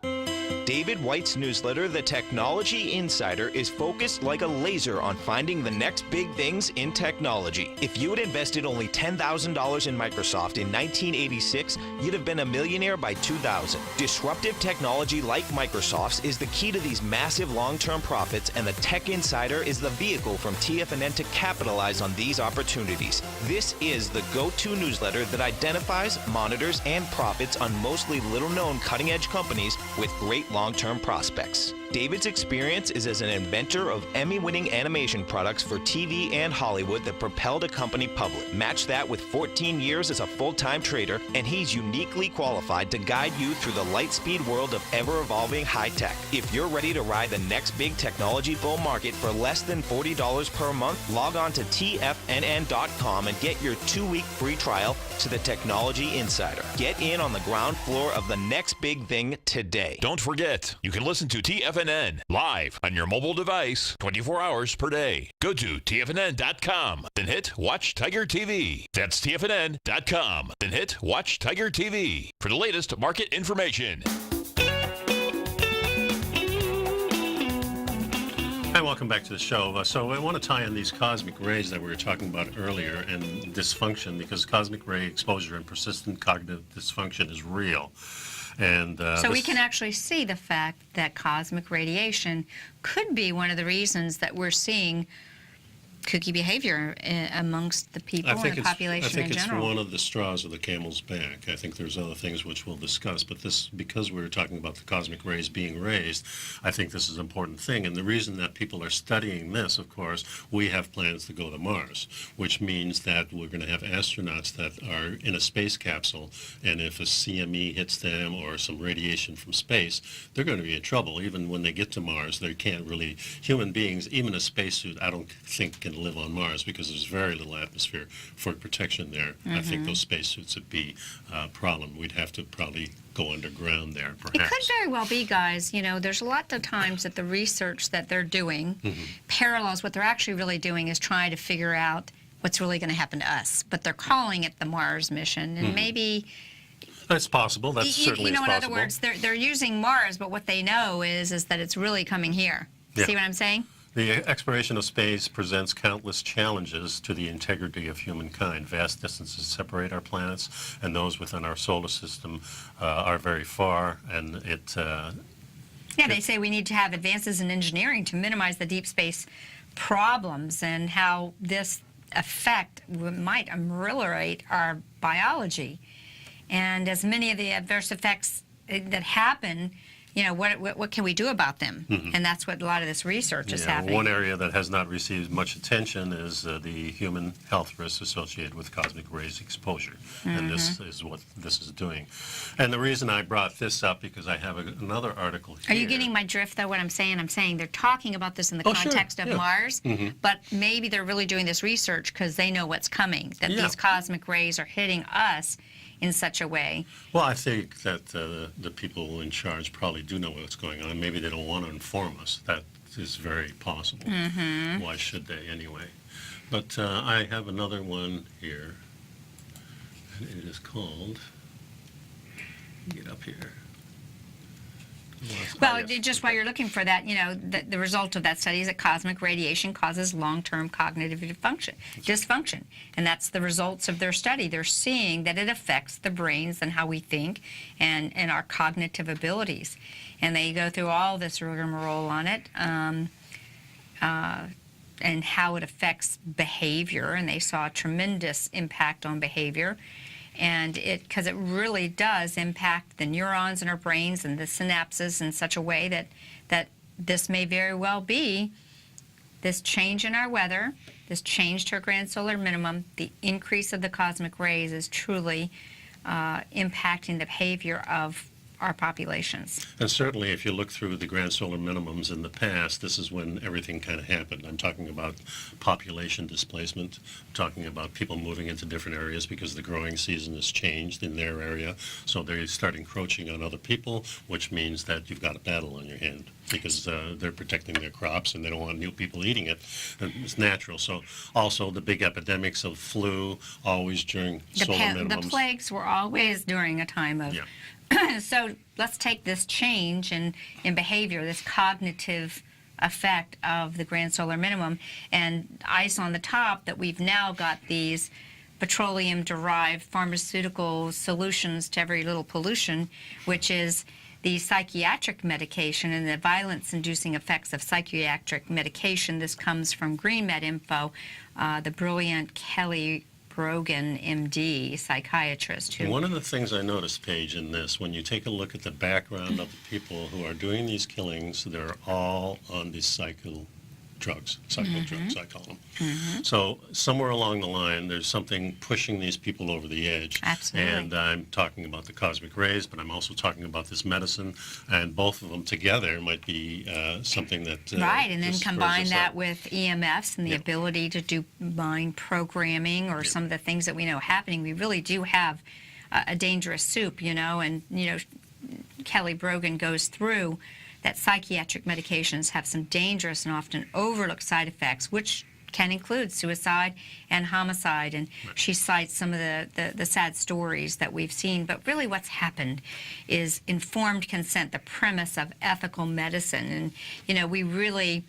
David White's newsletter, The Technology Insider, is focused like a laser on finding the next big things in technology. If you had invested only $10,000 in Microsoft in 1986, you'd have been a millionaire by 2000. Disruptive technology like Microsoft's is the key to these massive long-term profits, and the Tech Insider is the vehicle from TFNN to capitalize on these opportunities. This is the go-to newsletter that identifies, monitors, and profits on mostly little-known cutting-edge companies with great long-term prospects. David's experience is as an inventor of Emmy-winning animation products for TV and Hollywood that propelled a company public. Match that with 14 years as a full-time trader, and he's uniquely qualified to guide you through the light-speed world of ever-evolving high-tech. If you're ready to ride the next big technology bull market for less than $40 per month, log on to TFNN.com and get your 2-week free trial to the Technology Insider. Get in on the ground floor of the next big thing today. Don't forget, you can listen to TFNN live on your mobile device 24 hours per day. Go to TFNN.com, then hit Watch Tiger TV. That's TFNN.com, then hit Watch Tiger TV for the latest market information. Hi, welcome back to the show. So I want to tie in these cosmic rays that we were talking about earlier and dysfunction, because cosmic ray exposure and persistent cognitive dysfunction is real. And so we can actually see the fact that cosmic radiation could be one of the reasons that we're seeing kooky behavior amongst the people and the population in general. I think it's one of the straws of the camel's back. I think there's other things which we'll discuss, but this, because we're talking about the cosmic rays being raised, I think this is an important thing. And the reason that people are studying this, of course, we have plans to go to Mars, which means that we're going to have astronauts that are in a space capsule, and if a CME hits them or some radiation from space, they're going to be in trouble. Even when they get to Mars, they can't really, human beings, even a spacesuit, I don't think can live on Mars because there's very little atmosphere for protection there. I think those spacesuits would be a problem. We'd have to probably go underground there, perhaps. It could very well be, guys. You know, there's a lot of times that the research that they're doing parallels what they're actually really doing is trying to figure out what's really going to happen to us. But they're calling it the Mars mission, and maybe... That's possible. That's certainly possible. possible. In other words, they're using Mars, but what they know is that it's really coming here. Yeah. See what I'm saying? The exploration of space presents countless challenges to the integrity of humankind. Vast distances separate our planets, and those within our solar system are very far, and Yeah, they say we need to have advances in engineering to minimize the deep space problems and how this effect might ameliorate our biology. And as many of the adverse effects that happen, you know, what can we do about them? And that's what a lot of this research is happening. One area that has not received much attention is the human health risks associated with cosmic rays exposure. And this is what this is doing. And the reason I brought this up, because I have another article here. Are you getting my drift, though, what I'm saying? I'm saying they're talking about this in the context of Mars, but maybe they're really doing this research because they know what's coming, that these cosmic rays are hitting us in such a way. Well, I think that the people in charge probably do know what's going on. Maybe they don't want to inform us. That is very possible. Why should they anyway? But I have another one here. And it is called, get up here, Well, just while you're looking for that, the result of that study is that cosmic radiation causes long-term cognitive dysfunction. And that's the results of their study. They're seeing that it affects the brains and how we think and our cognitive abilities. And they go through all this rigmarole on it and how it affects behavior. And they saw a tremendous impact on behavior. And because it really does impact the neurons in our brains and the synapses in such a way that this may very well be this change in our weather, this change to our grand solar minimum, the increase of the cosmic rays is truly impacting the behavior of our populations. And certainly if you look through the grand solar minimums in the past, this is when everything kind of happened. I'm talking about population displacement, I'm talking about people moving into different areas because the growing season has changed in their area, so they start encroaching on other people, which means that you've got a battle on your hand because they're protecting their crops and they don't want new people eating it. And it's natural. So also the big epidemics of flu, always during solar minimums. The plagues were always during a time of... Yeah. So let's take this change in behavior, this cognitive effect of the grand solar minimum, and ice on the top that we've now got these petroleum-derived pharmaceutical solutions to every little pollution, which is the psychiatric medication and the violence-inducing effects of psychiatric medication. This comes from Green Med Info, the brilliant Kelly Brogan, MD, psychiatrist. One of the things I noticed, Paige, in this, when you take a look at the background of the people who are doing these killings, they're all on these psycho drugs, drugs, I call them. So somewhere along the line, there's something pushing these people over the edge. Absolutely. And I'm talking about the cosmic rays, but I'm also talking about this medicine, and both of them together might be something that right, and then just combine spurs us that up. with EMFs and the ability to do mind programming or some of the things that we know happening. We really do have a dangerous soup, and Kelly Brogan goes through that psychiatric medications have some dangerous and often overlooked side effects, which can include suicide and homicide. And she cites some of the sad stories that we've seen. But really what's happened is informed consent, the premise of ethical medicine. And, we really,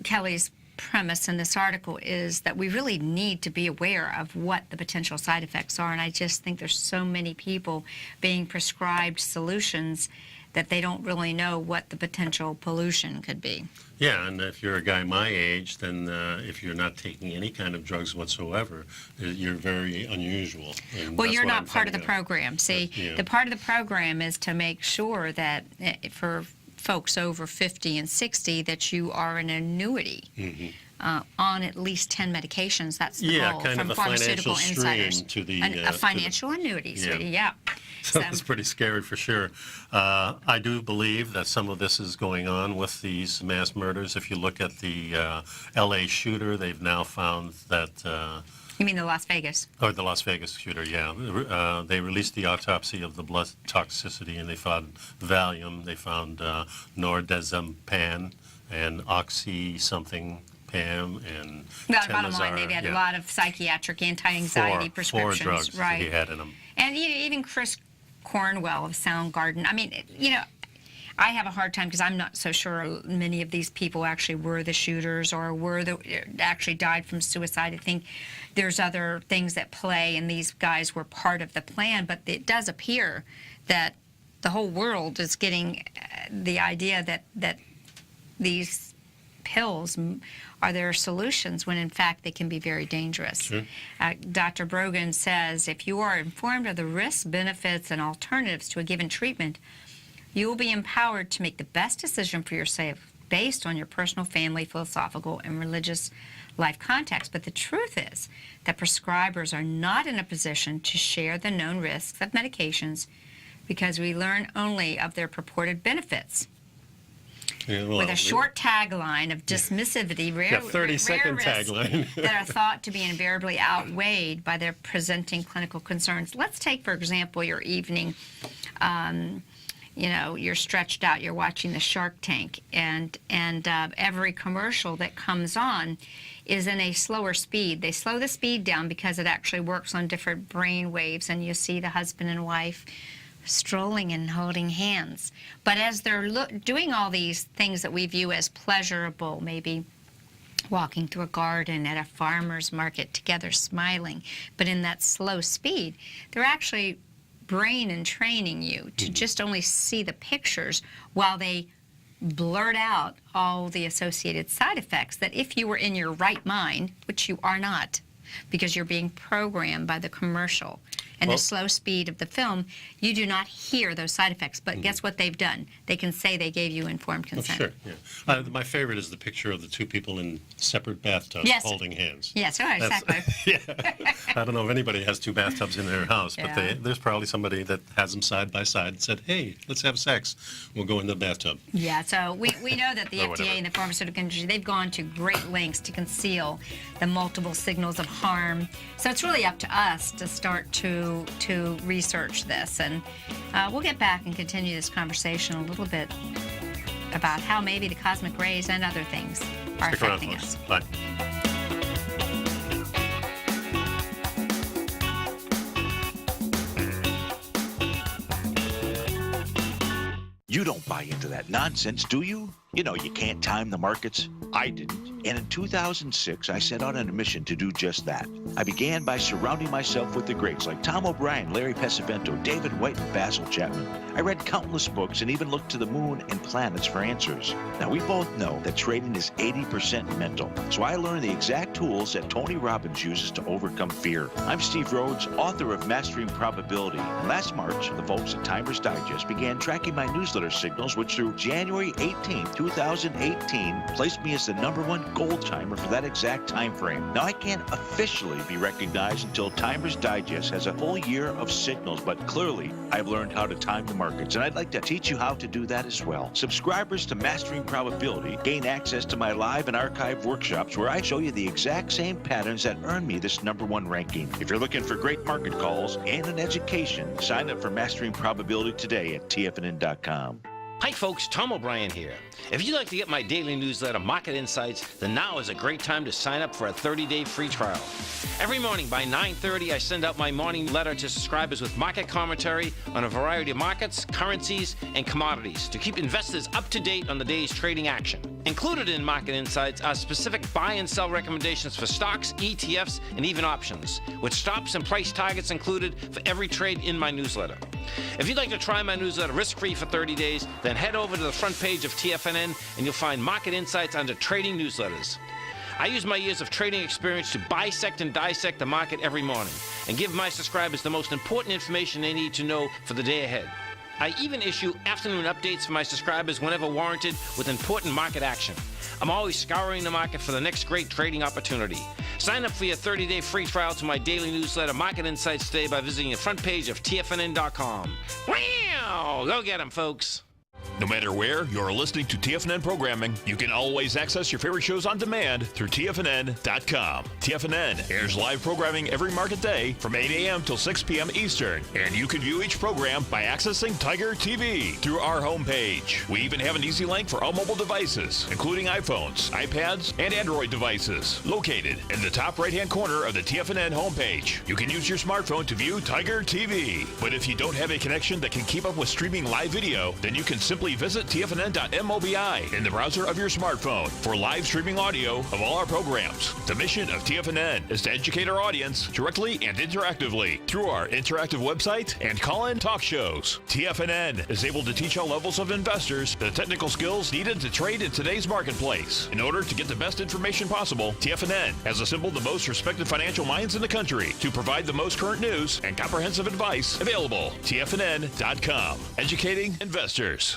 Kelly's premise in this article is that we really need to be aware of what the potential side effects are. And I just think there's so many people being prescribed solutions that they don't really know what the potential pollution could be. Yeah, and if you're a guy my age, then if you're not taking any kind of drugs whatsoever, you're very unusual. And well, that's you're what not I'm part of the finding out. program. See, Yeah. the part of the program is to make sure that for folks over 50 and 60 that you are an annuity. On at least 10 medications. That's the goal kind from of a pharmaceutical financial stream insiders. to the, A financial annuity, sweetie, yeah. So it's pretty scary for sure. I do believe that some of this is going on with these mass murders. If you look at the L.A. shooter, they've now found that... You mean the Las Vegas? Or the Las Vegas shooter, yeah. They released the autopsy of the blood toxicity, and they found Valium, they found Nordazepam and Oxy something, Pam, and Bottom line, they've had a lot of psychiatric anti-anxiety prescriptions. 4 drugs right. that he had in them. And even Chris Cornwell of Soundgarden. I mean, I have a hard time because I'm not so sure many of these people actually were the shooters or actually died from suicide. I think there's other things at play, and these guys were part of the plan. But it does appear that the whole world is getting the idea that these pills are their solutions when in fact they can be very dangerous. Sure. Dr. Brogan says if you are informed of the risks, benefits, and alternatives to a given treatment, you will be empowered to make the best decision for yourself based on your personal, family, philosophical, and religious life context. But the truth is that prescribers are not in a position to share the known risks of medications because we learn only of their purported benefits. Yeah, well, with a short tagline of dismissivity, rare 30-second tagline. that are thought to be invariably outweighed by their presenting clinical concerns. Let's take, for example, your evening, you're stretched out, you're watching the Shark Tank, and every commercial that comes on is in a slower speed. They slow the speed down because it actually works on different brain waves, and you see the husband and wife strolling and holding hands. But as they're doing all these things that we view as pleasurable, maybe walking through a garden at a farmer's market together smiling, but in that slow speed, they're actually brain and training you to just only see the pictures while they blurt out all the associated side effects that if you were in your right mind, which you are not, because you're being programmed by the commercial and the slow speed of the film, you do not hear those side effects. But guess what they've done? They can say they gave you informed consent. Oh, sure, yeah. My favorite is the picture of the two people in separate bathtubs holding hands. Yes, right, exactly. Yeah. I don't know if anybody has two bathtubs in their house, but there's probably somebody that has them side by side and said, hey, let's have sex. We'll go in the bathtub. Yeah, so we know that the FDA and the pharmaceutical industry, they've gone to great lengths to conceal the multiple signals of harm. So it's really up to us to start to research this. And we'll get back and continue this conversation a little bit about how maybe the cosmic rays and other things are affecting us. Bye. You don't buy into that nonsense, do you? You know you can't time the markets. I didn't. And in 2006, I set out on a mission to do just that. I began by surrounding myself with the greats like Tom O'Brien, Larry Pesavento, David White, and Basil Chapman. I read countless books and even looked to the moon and planets for answers. Now, we both know that trading is 80% mental. So I learned the exact tools that Tony Robbins uses to overcome fear. I'm Steve Rhodes, author of Mastering Probability. And last March, the folks at Timers Digest began tracking my newsletter signals, which through January 18, 2018, placed me as the #1 gold timer for that exact time frame. Now, I can't officially be recognized until Timers Digest has a full year of signals, but clearly I've learned how to time the markets, and I'd like to teach you how to do that as well. Subscribers to Mastering Probability gain access to my live and archive workshops where I show you the exact same patterns that earned me this #1 ranking. If you're looking for great market calls and an education, sign up for Mastering Probability today at TFNN.com. Hi folks, Tom O'Brien here. If you'd like to get my daily newsletter, Market Insights, then now is a great time to sign up for a 30-day free trial. Every morning by 9:30, I send out my morning letter to subscribers with market commentary on a variety of markets, currencies, and commodities to keep investors up to date on the day's trading action. Included in Market Insights are specific buy and sell recommendations for stocks, ETFs, and even options, with stops and price targets included for every trade in my newsletter. If you'd like to try my newsletter risk-free for 30 days, then head over to the front page of TFNN and you'll find Market Insights under Trading Newsletters. I use my years of trading experience to bisect and dissect the market every morning and give my subscribers the most important information they need to know for the day ahead. I even issue afternoon updates for my subscribers whenever warranted with important market action. I'm always scouring the market for the next great trading opportunity. Sign up for your 30-day free trial to my daily newsletter, Market Insights, today by visiting the front page of TFNN.com. Wow! Go get 'em, folks. No matter where you're listening to TFNN programming, you can always access your favorite shows on demand through TFNN.com. TFNN airs live programming every market day from 8 a.m. till 6 p.m. Eastern, and you can view each program by accessing Tiger TV through our homepage. We even have an easy link for all mobile devices, including iPhones, iPads, and Android devices, located in the top right-hand corner of the TFNN homepage. You can use your smartphone to view Tiger TV, but if you don't have a connection that can keep up with streaming live video, then you can simply visit TFNN.mobi in the browser of your smartphone for live streaming audio of all our programs. The mission of TFNN is to educate our audience directly and interactively through our interactive website and call-in talk shows. TFNN is able to teach all levels of investors the technical skills needed to trade in today's marketplace. In order to get the best information possible, TFNN has assembled the most respected financial minds in the country to provide the most current news and comprehensive advice available. TFNN.com, educating investors.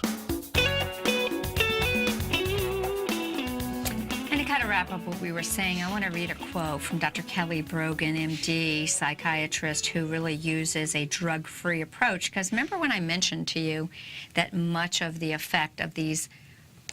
To wrap up what we were saying, I want to read a quote from Dr. Kelly Brogan, MD, psychiatrist who really uses a drug-free approach. Because remember when I mentioned to you that much of the effect of these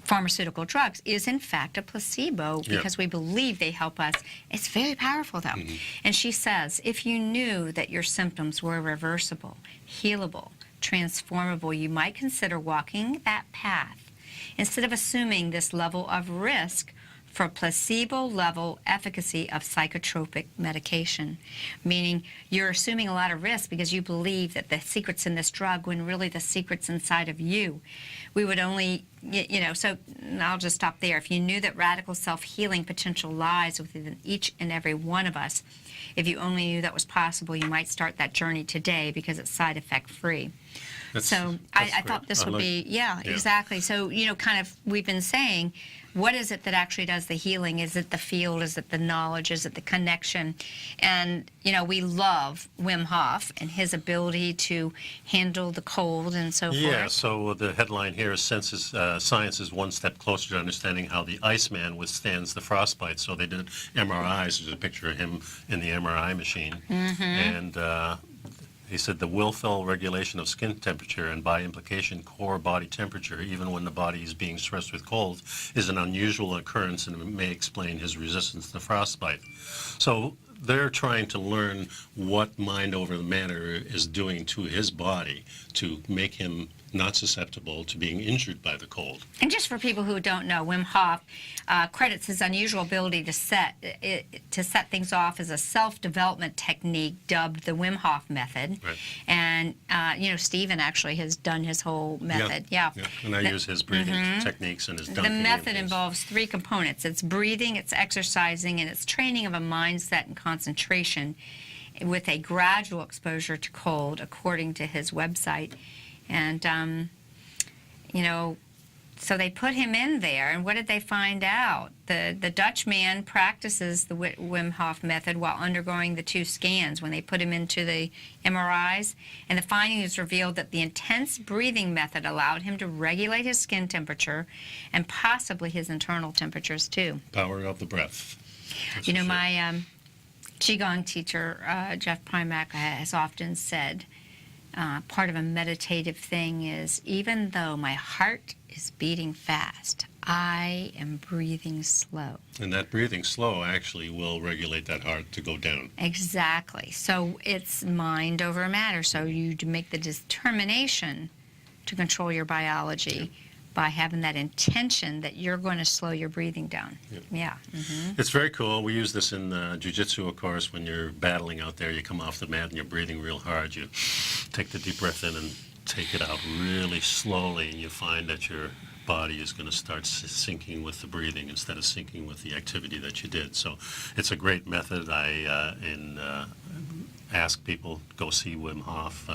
pharmaceutical drugs is in fact a placebo because we believe they help us. It's very powerful though. And she says, if you knew that your symptoms were reversible, healable, transformable, you might consider walking that path instead of assuming this level of risk for placebo-level efficacy of psychotropic medication, meaning you're assuming a lot of risk because you believe that the secret's in this drug when really the secret's inside of you. We would only, so I'll just stop there. If you knew that radical self-healing potential lies within each and every one of us, if you only knew that was possible, you might start that journey today because it's side effect free. I thought this would be, exactly. So, kind of, we've been saying, what is it that actually does the healing? Is it the field? Is it the knowledge? Is it the connection? And, we love Wim Hof and his ability to handle the cold and so forth. Yeah, so the headline here is Science is one step closer to understanding how the Iceman withstands the frostbite. So they did MRIs. There's a picture of him in the MRI machine. And he said the willful regulation of skin temperature and by implication core body temperature, even when the body is being stressed with cold, is an unusual occurrence and it may explain his resistance to frostbite. So they're trying to learn what mind over the matter is doing to his body to make him not susceptible to being injured by the cold. And just for people who don't know, Wim Hof credits his unusual ability to set things off as a self-development technique dubbed the Wim Hof method. Right. And, Stephen actually has done his whole method. Yeah. And I use his breathing techniques and his dunking. The method involves 3 components. It's breathing, it's exercising, and it's training of a mindset and concentration with a gradual exposure to cold, according to his website. And, so they put him in there, and what did they find out? The Dutch man practices the Wim Hof method while undergoing the 2 scans when they put him into the MRIs, and the findings revealed that the intense breathing method allowed him to regulate his skin temperature and possibly his internal temperatures too. Power of the breath. My Qigong teacher, Jeff Primack, has often said, part of a meditative thing is, even though my heart is beating fast, I am breathing slow. And that breathing slow actually will regulate that heart to go down. Exactly. So it's mind over matter. So you make the determination to control your biology by having that intention that you're going to slow your breathing down. Yeah. It's very cool. We use this in jiu-jitsu, of course. When you're battling out there, you come off the mat and you're breathing real hard. You take the deep breath in and take it out really slowly, and you find that your body is going to start sinking with the breathing instead of sinking with the activity that you did. So it's a great method. I ask people, go see Wim Hof,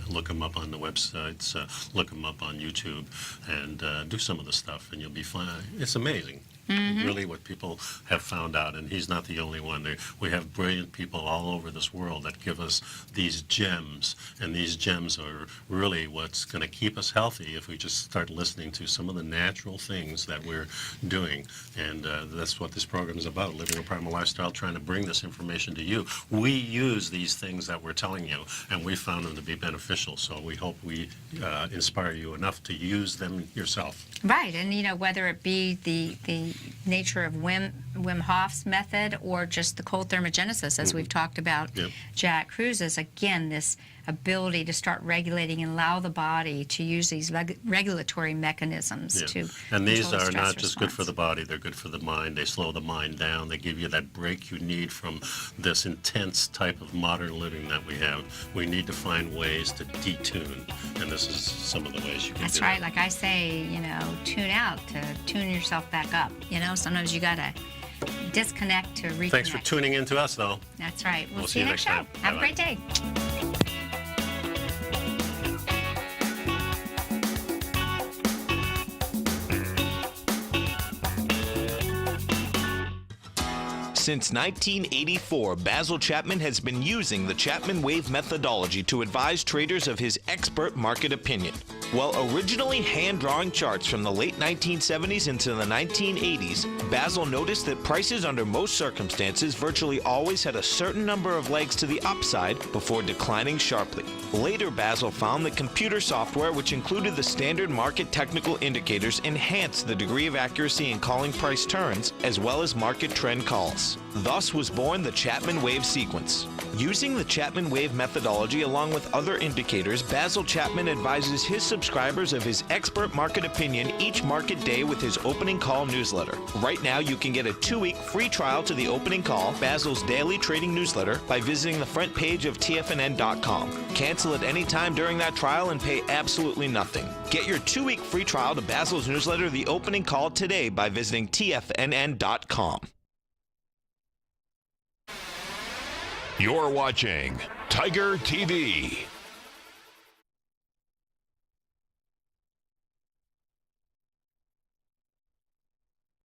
look him up on the websites, look him up on YouTube, and do some of the stuff, and you'll be fine. It's amazing. Really what people have found out, and he's not the only one. We have brilliant people all over this world that give us these gems, and these gems are really what's going to keep us healthy if we just start listening to some of the natural things that we're doing. And that's what this program is about, Living a Primal Lifestyle, trying to bring this information to you. We use these things that we're telling you, and we found them to be beneficial, so we hope we inspire you enough to use them yourself. Right, and whether it be the nature of Wim Hof's method or just the cold thermogenesis, as we've talked about, Jack Cruise's, again, this ability to start regulating and allow the body to use these regulatory mechanisms to And these control are the stress not just good for response. the body, they're good for the mind. They slow the mind down. They give you that break you need from this intense type of modern living that we have. We need to find ways to detune, and this is some of the ways you can That's do right. it. Like I say, tune out to tune yourself back up. Sometimes you got to disconnect to reconnect. Thanks for tuning in to us, though. That's right. We'll see you next show. time. Have Bye-bye. a great day. Since 1984, Basil Chapman has been using the Chapman Wave methodology to advise traders of his expert market opinion. While originally hand-drawing charts from the late 1970s into the 1980s, Basil noticed that prices under most circumstances virtually always had a certain number of legs to the upside before declining sharply. Later, Basil found that computer software, which included the standard market technical indicators, enhanced the degree of accuracy in calling price turns as well as market trend calls. Thus was born the Chapman Wave sequence. Using the Chapman Wave methodology along with other indicators, Basil Chapman advises his subscribers of his expert market opinion each market day with his opening call newsletter. Right now, you can get a 2-week free trial to the opening call, Basil's daily trading newsletter, by visiting the front page of TFNN.com. Cancel at any time during that trial and pay absolutely nothing. Get your 2-week free trial to Basil's newsletter, The Opening Call, today by visiting TFNN.com. You're watching Tiger TV.